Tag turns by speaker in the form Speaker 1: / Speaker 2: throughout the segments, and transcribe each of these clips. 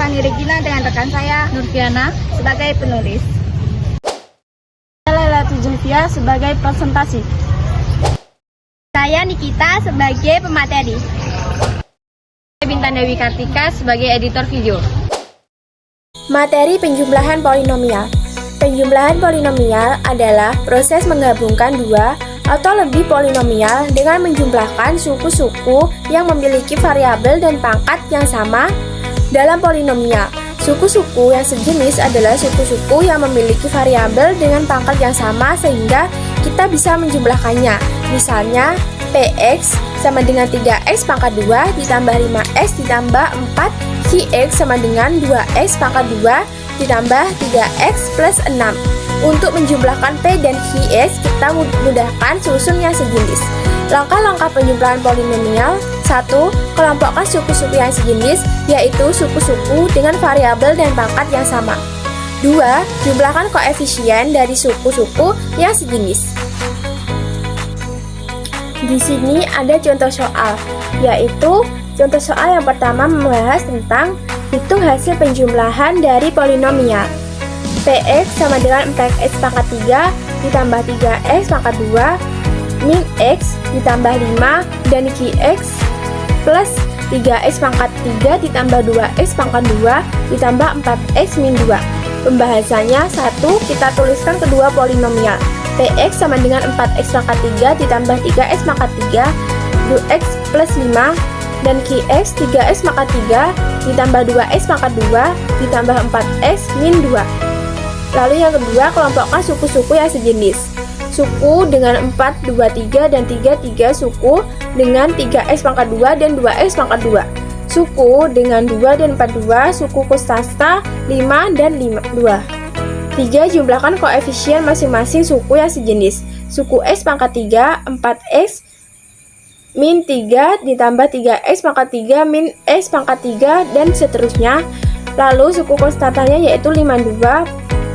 Speaker 1: Fani Regina dengan rekan saya Nurfiana sebagai penulis.
Speaker 2: Saya Laila Tujuvia sebagai presentasi.
Speaker 1: Saya Nikita sebagai pemateri.
Speaker 2: Saya Bintang Dewi Kartika sebagai editor video.
Speaker 3: Materi penjumlahan polinomial. Penjumlahan polinomial adalah proses menggabungkan dua atau lebih polinomial dengan menjumlahkan suku-suku yang memiliki variabel dan pangkat yang sama dalam polinomial. Suku-suku yang sejenis adalah suku-suku yang memiliki variabel dengan pangkat yang sama sehingga kita bisa menjumlahkannya. Misalnya, Px sama dengan 3x pangkat 2 ditambah 5x ditambah 4, Qx sama dengan 2x pangkat 2 ditambah 3x plus 6. Untuk menjumlahkan P dan Qx, kita mudahkan susun yang sejenis. Langkah-langkah penjumlahan polinomial. 1. Kelompokkan suku-suku yang sejenis, yaitu suku-suku dengan variabel dan pangkat yang sama. 2. Jumlahkan koefisien dari suku-suku yang sejenis. Di sini ada contoh soal, yaitu contoh soal yang pertama membahas tentang hitung hasil penjumlahan dari polinomial. Px sama dengan 4x pangkat 3 ditambah 3x pangkat 2 min x ditambah 5 dan Qx plus 3x pangkat 3 ditambah 2x pangkat 2 ditambah 4x min 2. Pembahasannya. 1. Kita tuliskan kedua polinomial. Px sama dengan 4x pangkat 3 ditambah 3x pangkat 3 2x plus 5 dan Qx 3x pangkat 3 ditambah 2x pangkat 2 ditambah 4x min 2. Lalu yang kedua, kelompokkan suku-suku yang sejenis. Suku dengan 4, 2, 3 dan 3, 3 suku dengan 3x pangkat 2 dan 2x pangkat 2. Suku dengan 2 dan 4, 2 suku kostasta 5 dan 5, 2. 3. Jumlahkan koefisien masing-masing suku yang sejenis. Suku x pangkat 3, 4x min 3 ditambah 3x pangkat 3 min x pangkat 3 dan seterusnya. Lalu suku konstantanya yaitu 52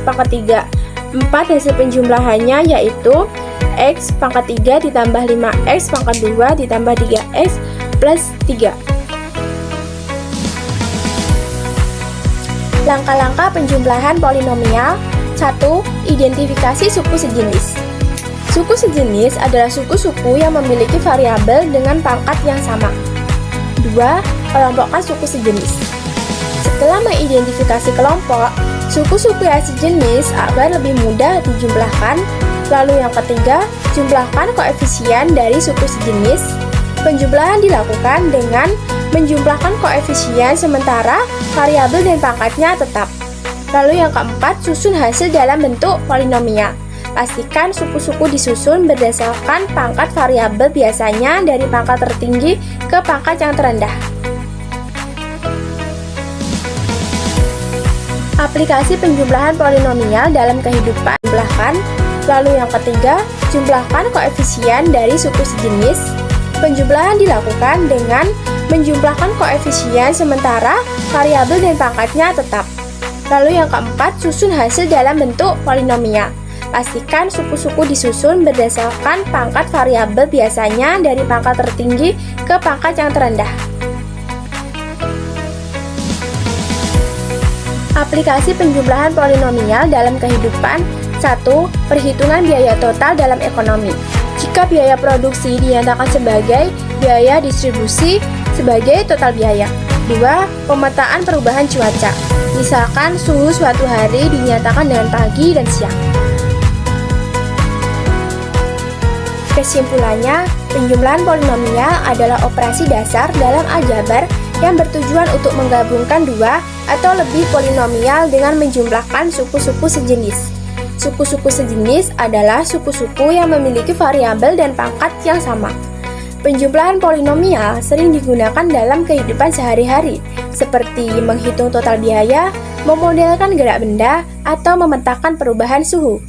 Speaker 3: pangkat 3. 4. Hasil penjumlahannya yaitu x pangkat 3 ditambah 5x pangkat 2 ditambah 3x plus 3. Langkah-langkah penjumlahan polinomial. 1. Identifikasi suku sejenis. Suku sejenis adalah suku-suku yang memiliki variabel dengan pangkat yang sama. 2. Kelompokkan suku sejenis. Setelah mengidentifikasi kelompok suku-suku yang sejenis agar lebih mudah dijumlahkan. Lalu yang ketiga, jumlahkan koefisien dari suku sejenis. Penjumlahan dilakukan dengan menjumlahkan koefisien sementara variabel dan pangkatnya tetap. Lalu yang keempat, susun hasil dalam bentuk polinomial. Pastikan suku-suku disusun berdasarkan pangkat variabel, biasanya dari pangkat tertinggi ke pangkat yang terendah. Aplikasi penjumlahan polinomial dalam kehidupan. Lalu yang ketiga, jumlahkan koefisien dari suku sejenis. Penjumlahan dilakukan dengan menjumlahkan koefisien sementara variabel dan pangkatnya tetap. Lalu yang keempat, susun hasil dalam bentuk polinomial. Pastikan suku-suku disusun berdasarkan pangkat variabel, biasanya dari pangkat tertinggi ke pangkat yang terendah. Aplikasi penjumlahan polinomial dalam kehidupan. 1. Perhitungan biaya total dalam ekonomi. Jika biaya produksi dinyatakan sebagai biaya distribusi sebagai total biaya. 2. Pemetaan perubahan cuaca. Misalkan suhu suatu hari dinyatakan dengan pagi dan siang. Kesimpulannya, penjumlahan polinomial adalah operasi dasar dalam aljabar yang bertujuan untuk menggabungkan dua atau lebih polinomial dengan menjumlahkan suku-suku sejenis. Suku-suku sejenis adalah suku-suku yang memiliki variabel dan pangkat yang sama. Penjumlahan polinomial sering digunakan dalam kehidupan sehari-hari, seperti menghitung total biaya, memodelkan gerak benda, atau memetakan perubahan suhu.